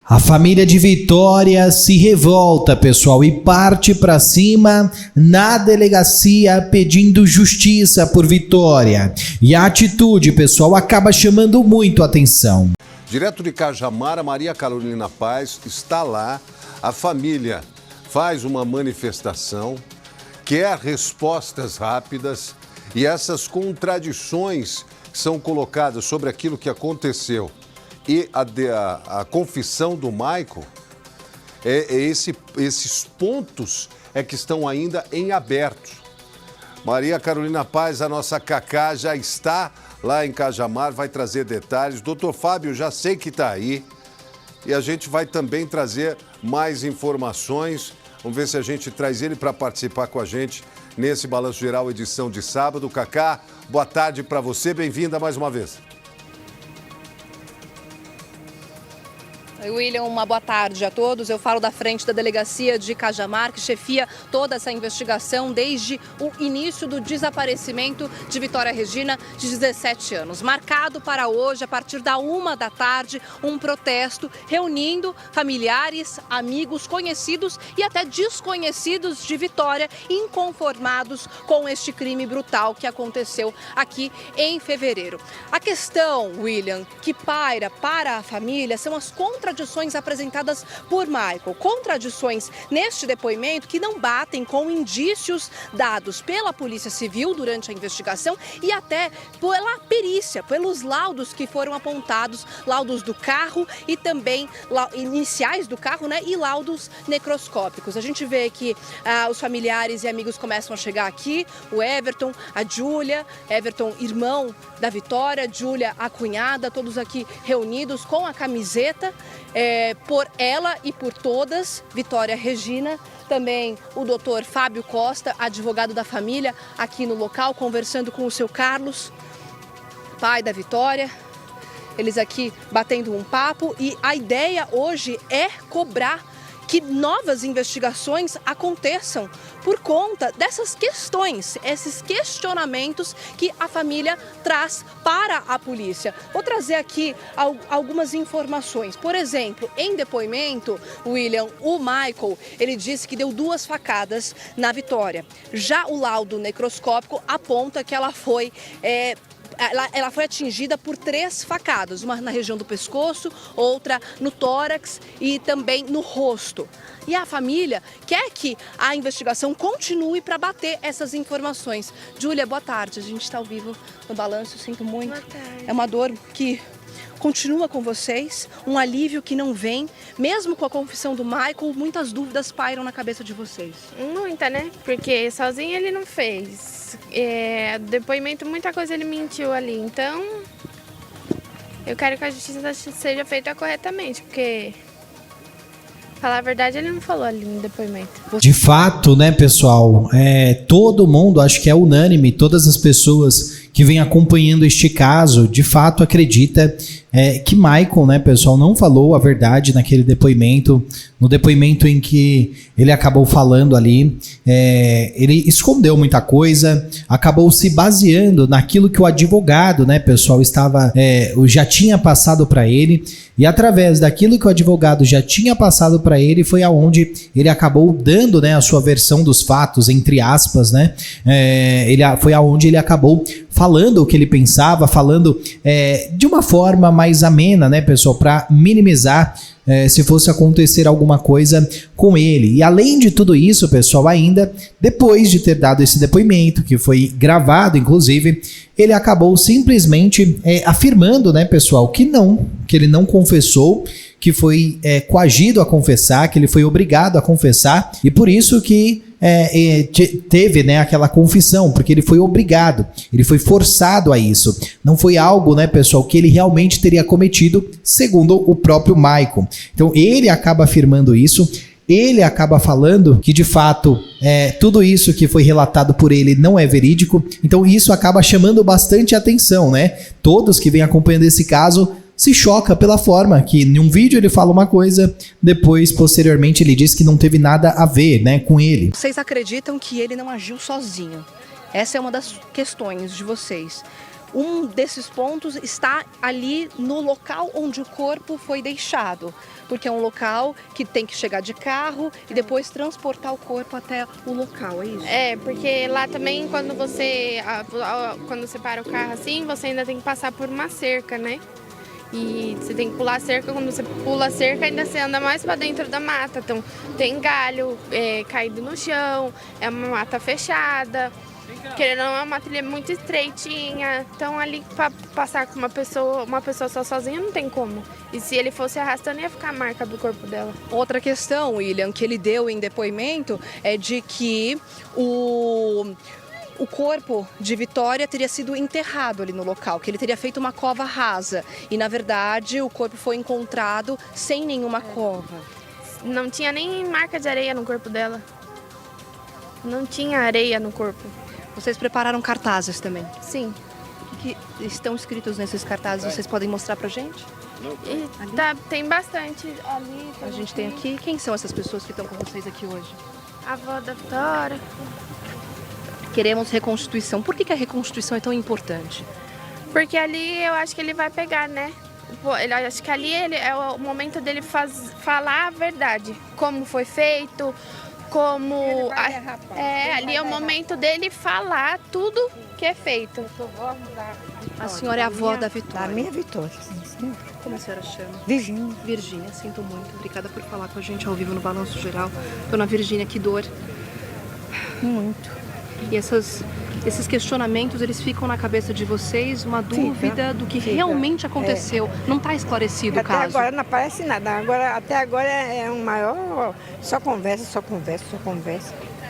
A família de Vitória se revolta, pessoal, e parte para cima na delegacia pedindo justiça por Vitória. E a atitude, pessoal, acaba chamando muito atenção. Direto de Cajamar, a Maria Carolina Paz está lá. A família faz uma manifestação, quer respostas rápidas e essas contradições que são colocadas sobre aquilo que aconteceu. E a confissão do Michael, esses pontos que estão ainda em aberto. Maria Carolina Paz, a nossa Cacá, já está lá em Cajamar, vai trazer detalhes. Doutor Fábio, já sei que está aí. E a gente vai também trazer mais informações. Vamos ver se a gente traz ele para participar com a gente nesse Balanço Geral, edição de sábado. Cacá, boa tarde para você, bem-vinda mais uma vez. Oi, William, uma boa tarde a todos. Eu falo da frente da delegacia de Cajamar, que chefia toda essa investigação desde o início do desaparecimento de Vitória Regina, de 17 anos. Marcado para hoje, a partir da 13h, um protesto reunindo familiares, amigos, conhecidos e até desconhecidos de Vitória, inconformados com este crime brutal que aconteceu aqui em fevereiro. A questão, William, que paira para a família são as contradições apresentadas por Michael. Contradições neste depoimento que não batem com indícios dados pela Polícia Civil durante a investigação e até pela perícia, pelos laudos que foram apontados, laudos do carro e também iniciais do carro, né, e laudos necroscópicos. A gente vê que os familiares e amigos começam a chegar aqui, o Everton, a Júlia, Everton, irmão da Vitória, Júlia, a cunhada, todos aqui reunidos com a camiseta por ela e por todas, Vitória Regina. Também o doutor Fábio Costa, advogado da família, aqui no local, conversando com o seu Carlos, pai da Vitória. Eles aqui batendo um papo e a ideia hoje é cobrar que novas investigações aconteçam por conta dessas questões, esses questionamentos que a família traz para a polícia. Vou trazer aqui algumas informações. Por exemplo, em depoimento, William, o Michael, ele disse que deu 2 facadas na Vitória. Já o laudo necroscópico aponta que ela foi atingida por 3 facadas, uma na região do pescoço, outra no tórax e também no rosto. E a família quer que a investigação continue para bater essas informações. Júlia, boa tarde. A gente está ao vivo no Balanço, sinto muito. Boa tarde. É uma dor que continua com vocês, um alívio que não vem. Mesmo com a confissão do Michael, muitas dúvidas pairam na cabeça de vocês. Muita, né? Porque sozinho ele não fez. Depoimento, muita coisa ele mentiu ali. Então, eu quero que a justiça seja feita corretamente, porque, falar a verdade, ele não falou ali no depoimento. De fato, né, pessoal, todo mundo, acho que é unânime, todas as pessoas que vêm acompanhando este caso, de fato acredita que Michael, né, pessoal, não falou a verdade naquele depoimento, no depoimento em que ele acabou falando ali, ele escondeu muita coisa, acabou se baseando naquilo que o advogado, né, pessoal, já tinha passado para ele, e através daquilo que o advogado já tinha passado para ele, foi aonde ele acabou dando, né, a sua versão dos fatos, entre aspas, né, foi aonde ele acabou falando o que ele pensava, falando de uma forma mais amena, né, pessoal, para minimizar se fosse acontecer alguma coisa com ele. E além de tudo isso, pessoal, ainda depois de ter dado esse depoimento, que foi gravado, inclusive, ele acabou simplesmente afirmando, né, pessoal, que ele não confessou, que foi coagido a confessar, que ele foi obrigado a confessar, e por isso que teve, né, aquela confissão, porque ele foi obrigado, ele foi forçado a isso. Não foi algo, né, pessoal, que ele realmente teria cometido, segundo o próprio Michael. Então ele acaba afirmando isso. Ele acaba falando que, de fato, tudo isso que foi relatado por ele não é verídico. Então isso acaba chamando bastante atenção, né? Todos que vêm acompanhando esse caso se choca pela forma que em um vídeo ele fala uma coisa, depois, posteriormente, ele diz que não teve nada a ver, né, com ele. Vocês acreditam que ele não agiu sozinho? Essa é uma das questões de vocês. Um desses pontos está ali no local onde o corpo foi deixado, porque é um local que tem que chegar de carro e depois transportar o corpo até o local, é isso? É, porque lá também quando você para o carro assim, você ainda tem que passar por uma cerca, né? E você tem que pular a cerca, quando você pula a cerca ainda você anda mais para dentro da mata. Então tem galho caído no chão, é uma mata fechada, querendo ou não é uma trilha muito estreitinha. Então ali para passar com uma pessoa só sozinha não tem como. E se ele fosse arrastando ia ficar a marca do corpo dela. Outra questão, William, que ele deu em depoimento é de que o corpo de Vitória teria sido enterrado ali no local, que ele teria feito uma cova rasa. E, na verdade, o corpo foi encontrado sem nenhuma cova. Não tinha nem marca de areia no corpo dela. Não tinha areia no corpo. Vocês prepararam cartazes também? Sim. O que estão escritos nesses cartazes? Vocês podem mostrar pra gente? Tem bastante ali. A gente tem aqui. Quem são essas pessoas que estão com vocês aqui hoje? A avó da Vitória. Queremos reconstituição. Por que a reconstituição é tão importante? Porque ali eu acho que ele vai pegar, né? Eu acho que ali é o momento dele falar a verdade. Como foi feito, como... ali é o momento dele falar tudo que é feito. A senhora é a avó da Vitória. Da minha Vitória, sim. Como a senhora chama? Virgínia. Virgínia, sinto muito. Obrigada por falar com a gente ao vivo no Balanço Geral. Dona Virgínia, que dor. Muito. E esses questionamentos, eles ficam na cabeça de vocês, uma dúvida do que realmente aconteceu. Não está esclarecido o caso. Até agora não aparece nada. Até agora é um maior... Só conversa.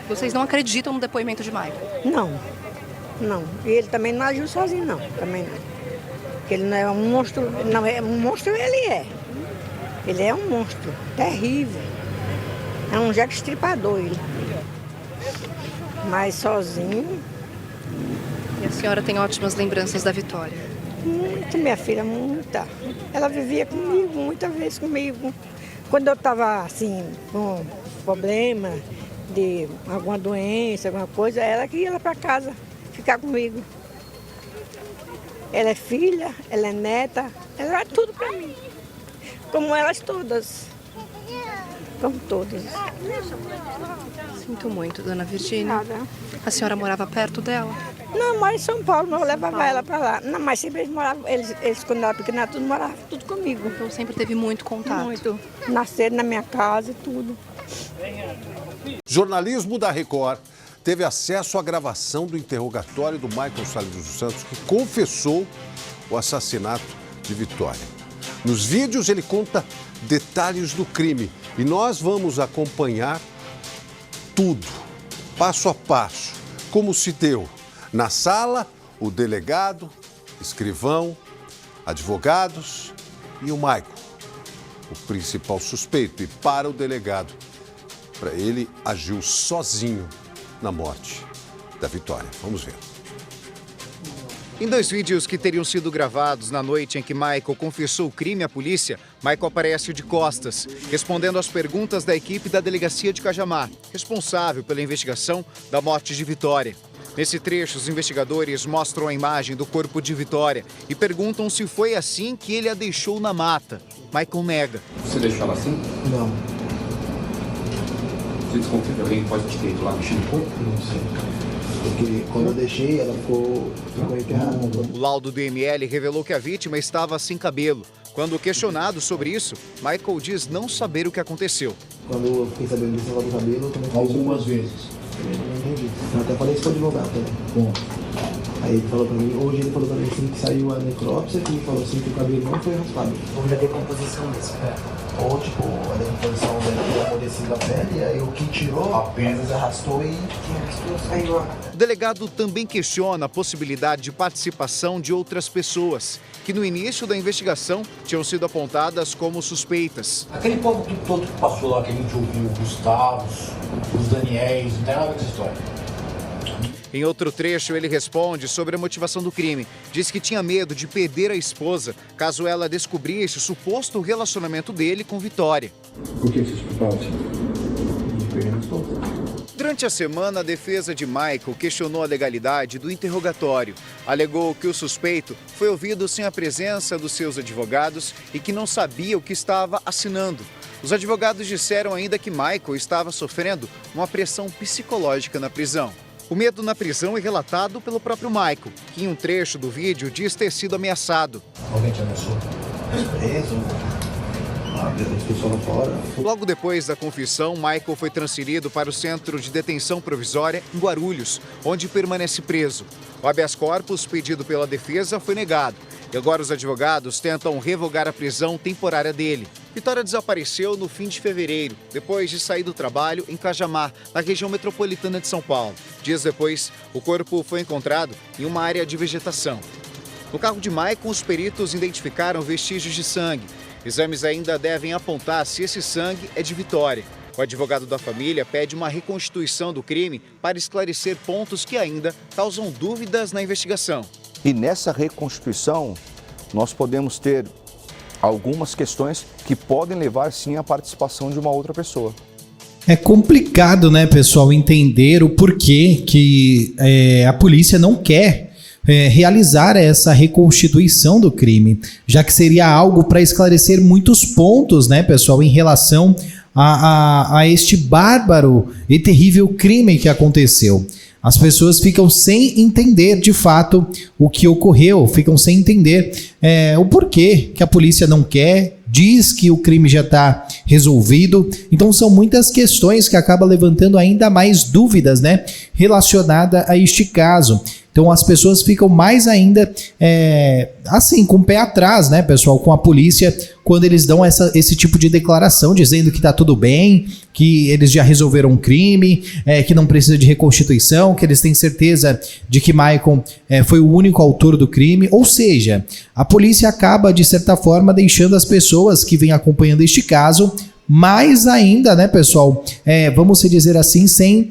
Vocês não acreditam no depoimento de Michael? Não. E ele também não agiu sozinho, não. Também não. Porque ele não é um monstro. Não, é um monstro ele é. Ele é um monstro. Terrível. É um Jack Estripador ele. Mas sozinho... E a senhora tem ótimas lembranças da Vitória? Muito, minha filha, muita. Ela vivia comigo, muitas vezes comigo. Quando eu estava, assim, com problema de alguma doença, alguma coisa, ela que ia lá para casa ficar comigo. Ela é filha, ela é neta, ela é tudo para mim. Como elas todas. Como todas. Sinto muito, dona Virgínia. Nada. A senhora morava perto dela? Não, mora em São Paulo, mas eu levava ela para lá. Não, mas sempre eles moravam, eles quando ela era pequena, tudo moravam tudo comigo. Então sempre teve muito contato? Muito. Nasceram na minha casa e tudo. Jornalismo da Record teve acesso à gravação do interrogatório do Michael Salles dos Santos, que confessou o assassinato de Vitória. Nos vídeos ele conta detalhes do crime e nós vamos acompanhar tudo, passo a passo, como se deu. Na sala, o delegado, escrivão, advogados e o Michael, o principal suspeito. E para o delegado, para ele agiu sozinho na morte da Vitória. Vamos ver. Em 2 vídeos que teriam sido gravados na noite em que Michael confessou o crime à polícia, Michael aparece de costas, respondendo às perguntas da equipe da delegacia de Cajamar, responsável pela investigação da morte de Vitória. Nesse trecho, os investigadores mostram a imagem do corpo de Vitória e perguntam se foi assim que ele a deixou na mata. Michael nega. Você deixou ela assim? Não. Você desconfia de alguém que pode ter ido lá mexendo no corpo? Não sei. Porque quando eu deixei, ela ficou enterrada. O laudo do IML revelou que a vítima estava sem cabelo. Quando questionado sobre isso, Michael diz não saber o que aconteceu. Quando eu fiquei sabendo desse negócio do cabelo, eu também falei Algumas vezes. Eu não entendi. Eu até falei isso com o advogado também. Bom. Aí ele falou pra mim, hoje ele falou pra mim assim, que saiu a necrópsia, que falou assim que o cabelo não foi raspado. Houve a decomposição mesmo. Ou tipo, a decomposição dele amolecido a pele, aí o que tirou apenas arrastou e saiu a... O delegado também questiona a possibilidade de participação de outras pessoas, que no início da investigação tinham sido apontadas como suspeitas. Aquele povo todo que passou lá, que a gente ouviu, o Gustavo, os Daniéis, não tem nada dessa história. Em outro trecho, ele responde sobre a motivação do crime. Diz que tinha medo de perder a esposa caso ela descobrisse o suposto relacionamento dele com Vitória. Por que você se preocupa? Durante Durante a semana, a defesa de Michael questionou a legalidade do interrogatório. Alegou que o suspeito foi ouvido sem a presença dos seus advogados e que não sabia o que estava assinando. Os advogados disseram ainda que Michael estava sofrendo uma pressão psicológica na prisão. O medo na prisão é relatado pelo próprio Michael, que em um trecho do vídeo diz ter sido ameaçado. Alguém te ameaçou? Preso. Logo depois da confissão, Michael foi transferido para o Centro de Detenção Provisória em Guarulhos, onde permanece preso. O habeas corpus pedido pela defesa foi negado e agora os advogados tentam revogar a prisão temporária dele. Vitória desapareceu no fim de fevereiro, depois de sair do trabalho em Cajamar, na região metropolitana de São Paulo. Dias depois, o corpo foi encontrado em uma área de vegetação. No carro de Michael, os peritos identificaram vestígios de sangue. Exames ainda devem apontar se esse sangue é de Vitória. O advogado da família pede uma reconstituição do crime para esclarecer pontos que ainda causam dúvidas na investigação. E nessa reconstituição, nós podemos ter algumas questões que podem levar, sim, à participação de uma outra pessoa. É complicado, né, pessoal, entender o porquê que a polícia não quer realizar essa reconstituição do crime, já que seria algo para esclarecer muitos pontos, né, pessoal, em relação a este bárbaro e terrível crime que aconteceu. As pessoas ficam sem entender de fato o que ocorreu, ficam sem entender o porquê que a polícia não quer, diz que o crime já está resolvido. Então são muitas questões que acabam levantando ainda mais dúvidas, né, relacionada a este caso. Então as pessoas ficam mais ainda, assim, com o pé atrás, né, pessoal, com a polícia, quando eles dão esse tipo de declaração, dizendo que tá tudo bem, que eles já resolveram um crime, que não precisa de reconstituição, que eles têm certeza de que Michael foi o único autor do crime. Ou seja, a polícia acaba, de certa forma, deixando as pessoas que vêm acompanhando este caso mais ainda, né, pessoal, vamos dizer assim, sem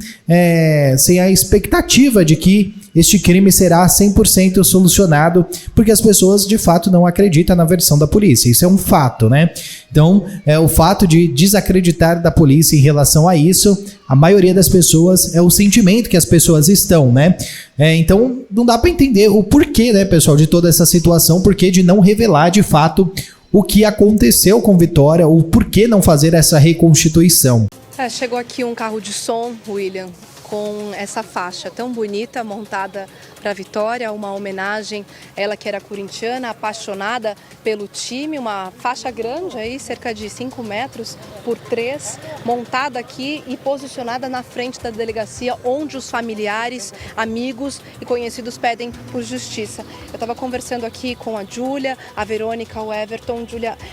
a expectativa de que este crime será 100% solucionado, porque as pessoas de fato não acreditam na versão da polícia. Isso é um fato, né? Então, o fato de desacreditar da polícia em relação a isso, a maioria das pessoas, é o sentimento que as pessoas estão, né? Então, não dá para entender o porquê, né, pessoal, de toda essa situação, porquê de não revelar de fato o que aconteceu com Vitória, o porquê não fazer essa reconstituição. Chegou aqui um carro de som, William, com essa faixa tão bonita montada para a Vitória, uma homenagem, ela que era corintiana, apaixonada pelo time, uma faixa grande aí, cerca de 5 metros por 3, montada aqui e posicionada na frente da delegacia, onde os familiares, amigos e conhecidos pedem por justiça. Eu estava conversando aqui com a Júlia, a Verônica, o Everton,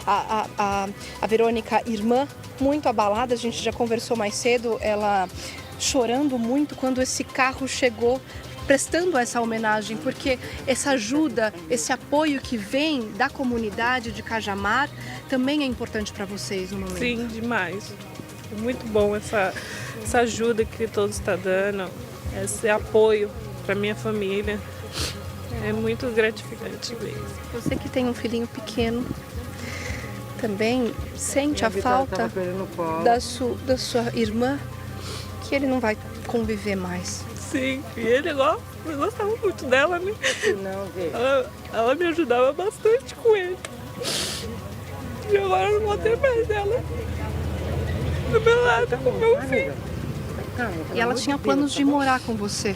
a Verônica, irmã, muito abalada, a gente já conversou mais cedo, ela chorando muito quando esse carro chegou, prestando essa homenagem, porque essa ajuda, esse apoio que vem da comunidade de Cajamar também é importante para vocês no momento. Sim, demais. Muito bom essa ajuda que todos estão dando, esse apoio para minha família. É muito gratificante mesmo. Você que tem um filhinho pequeno, também sente a falta da sua irmã, que ele não vai conviver mais. Sim, e ele gostava muito dela, né? Ela me ajudava bastante com ele. E agora eu não vou ter mais ela do meu lado, com meu filho. E ela tinha planos de morar com você,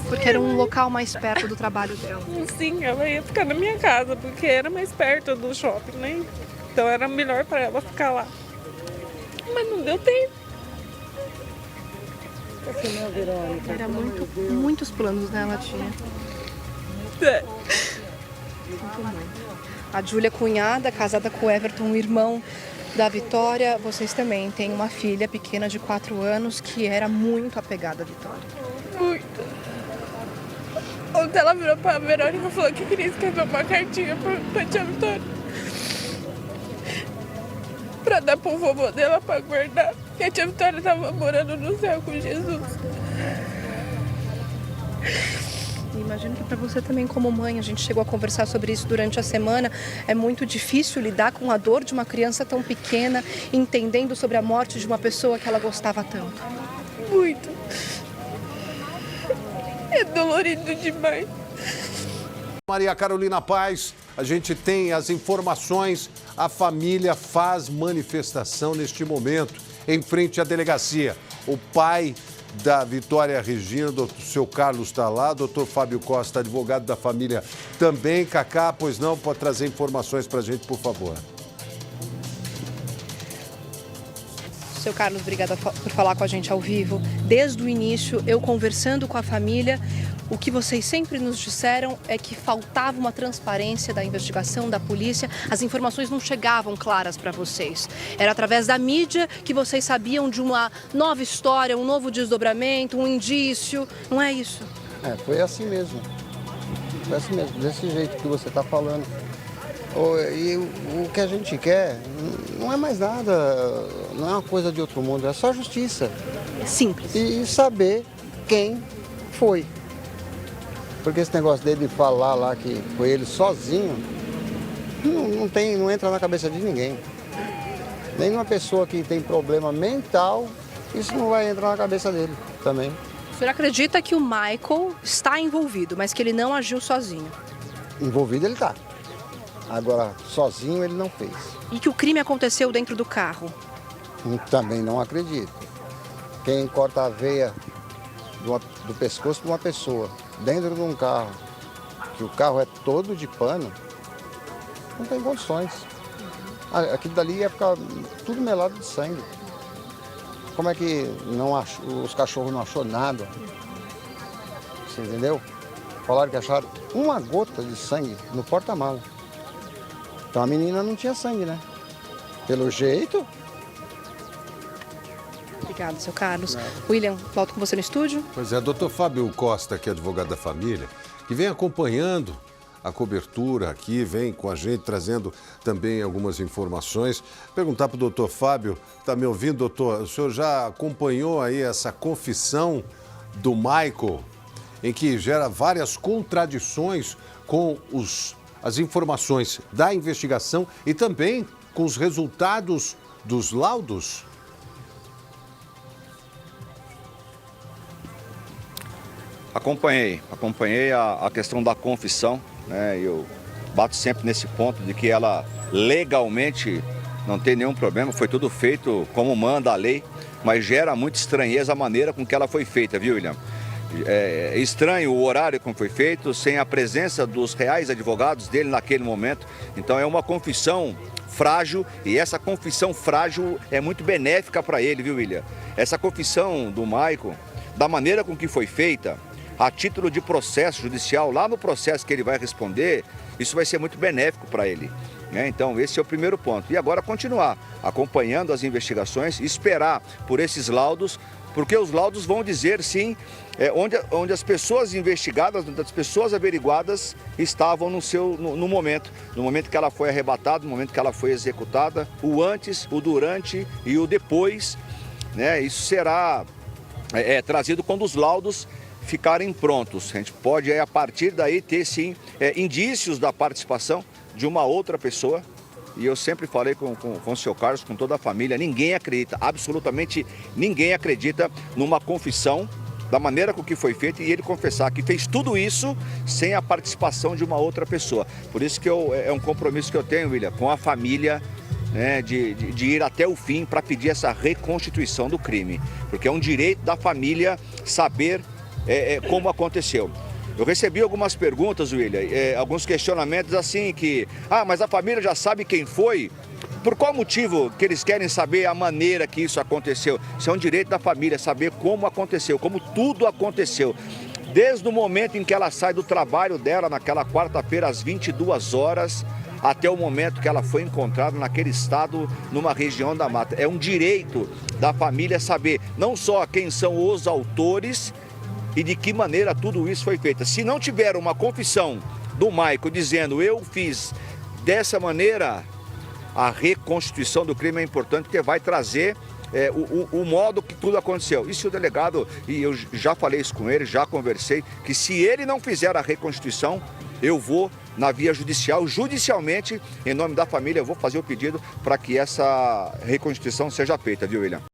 porque era um local mais perto do trabalho dela. Sim, ela ia ficar na minha casa, porque era mais perto do shopping, né? Então era melhor para ela ficar lá. Mas não deu tempo. Era muitos planos, né, ela tinha. A Júlia, cunhada, casada com o Everton, irmão da Vitória. Vocês também têm uma filha pequena de 4 anos que era muito apegada à Vitória. Muito. Ontem ela virou pra Verônica e falou que queria escrever uma cartinha pra tia Vitória. Pra dar pro vovô dela pra guardar. Que a tia Vitória tava morando no céu com Jesus. Imagino que para você também, como mãe, a gente chegou a conversar sobre isso durante a semana, é muito difícil lidar com a dor de uma criança tão pequena, entendendo sobre a morte de uma pessoa que ela gostava tanto. Muito. É dolorido demais. Maria Carolina Paz, a gente tem as informações. A família faz manifestação neste momento em frente à delegacia. O pai da Vitória Regina, o seu Carlos está lá, doutor Fábio Costa, advogado da família também. Cacá, pois não, pode trazer informações para a gente, por favor. Seu Carlos, obrigada por falar com a gente ao vivo. Desde o início, eu conversando com a família, o que vocês sempre nos disseram é que faltava uma transparência da investigação da polícia, as informações não chegavam claras para vocês. Era através da mídia que vocês sabiam de uma nova história, um novo desdobramento, um indício, não é isso? Foi assim mesmo. Foi assim mesmo, desse jeito que você está falando. E o que a gente quer não é mais nada, não é uma coisa de outro mundo, é só justiça. É simples. E saber quem foi. Porque esse negócio dele de falar lá que foi ele sozinho, não entra na cabeça de ninguém. Nem uma pessoa que tem problema mental, isso não vai entrar na cabeça dele também. O senhor acredita que o Michael está envolvido, mas que ele não agiu sozinho? Envolvido ele está. Agora, sozinho ele não fez. E que o crime aconteceu dentro do carro? Também não acredito. Quem corta a veia do pescoço de uma pessoa dentro de um carro, que o carro é todo de pano, não tem condições. Aquilo dali ia ficar tudo melado de sangue. Como é que os cachorros não achou nada? Você entendeu? Falaram que acharam uma gota de sangue no porta-malas. Então a menina não tinha sangue, né? Pelo jeito. Obrigado, seu Carlos. William, volto com você no estúdio. Pois é, doutor Fábio Costa, que é advogado da família, que vem acompanhando a cobertura aqui, vem com a gente, trazendo também algumas informações. Perguntar para o doutor Fábio, está me ouvindo, doutor? O senhor já acompanhou aí essa confissão do Michael, em que gera várias contradições com as informações da investigação e também com os resultados dos laudos? Acompanhei a questão da confissão, né? Eu bato sempre nesse ponto de que ela legalmente não tem nenhum problema, foi tudo feito como manda a lei, mas gera muita estranheza a maneira com que ela foi feita, viu, William? É estranho o horário como foi feito, sem a presença dos reais advogados dele naquele momento. Então é uma confissão frágil e essa confissão frágil é muito benéfica para ele, viu, William? Essa confissão do Michael, da maneira com que foi feita, a título de processo judicial, lá no processo que ele vai responder, isso vai ser muito benéfico para ele, né? Então esse é o primeiro ponto. E agora continuar acompanhando as investigações, esperar por esses laudos, porque os laudos vão dizer, sim, onde as pessoas investigadas, as pessoas averiguadas estavam no momento que ela foi arrebatada, no momento que ela foi executada, o antes, o durante e o depois, né? Isso será trazido quando os laudos ficarem prontos. A gente pode, a partir daí, ter, sim, indícios da participação de uma outra pessoa. E eu sempre falei com o senhor Carlos, com toda a família, ninguém acredita, absolutamente ninguém acredita numa confissão da maneira com que foi feita e ele confessar que fez tudo isso sem a participação de uma outra pessoa. Por isso que é um compromisso que eu tenho, William, com a família, né, de ir até o fim para pedir essa reconstituição do crime. Porque é um direito da família saber como aconteceu. Eu recebi algumas perguntas, William, alguns questionamentos assim que... mas a família já sabe quem foi? Por qual motivo que eles querem saber a maneira que isso aconteceu? Isso é um direito da família, saber como aconteceu, como tudo aconteceu. Desde o momento em que ela sai do trabalho dela, naquela quarta-feira, às 22 horas, até o momento que ela foi encontrada naquele estado, numa região da mata. É um direito da família saber não só quem são os autores, e de que maneira tudo isso foi feito. Se não tiver uma confissão do Michael dizendo eu fiz dessa maneira, a reconstituição do crime é importante porque vai trazer o modo que tudo aconteceu. E se o delegado, e eu já falei isso com ele, já conversei, que se ele não fizer a reconstituição, eu vou na via judicial, judicialmente, em nome da família, eu vou fazer o pedido para que essa reconstituição seja feita, viu, William?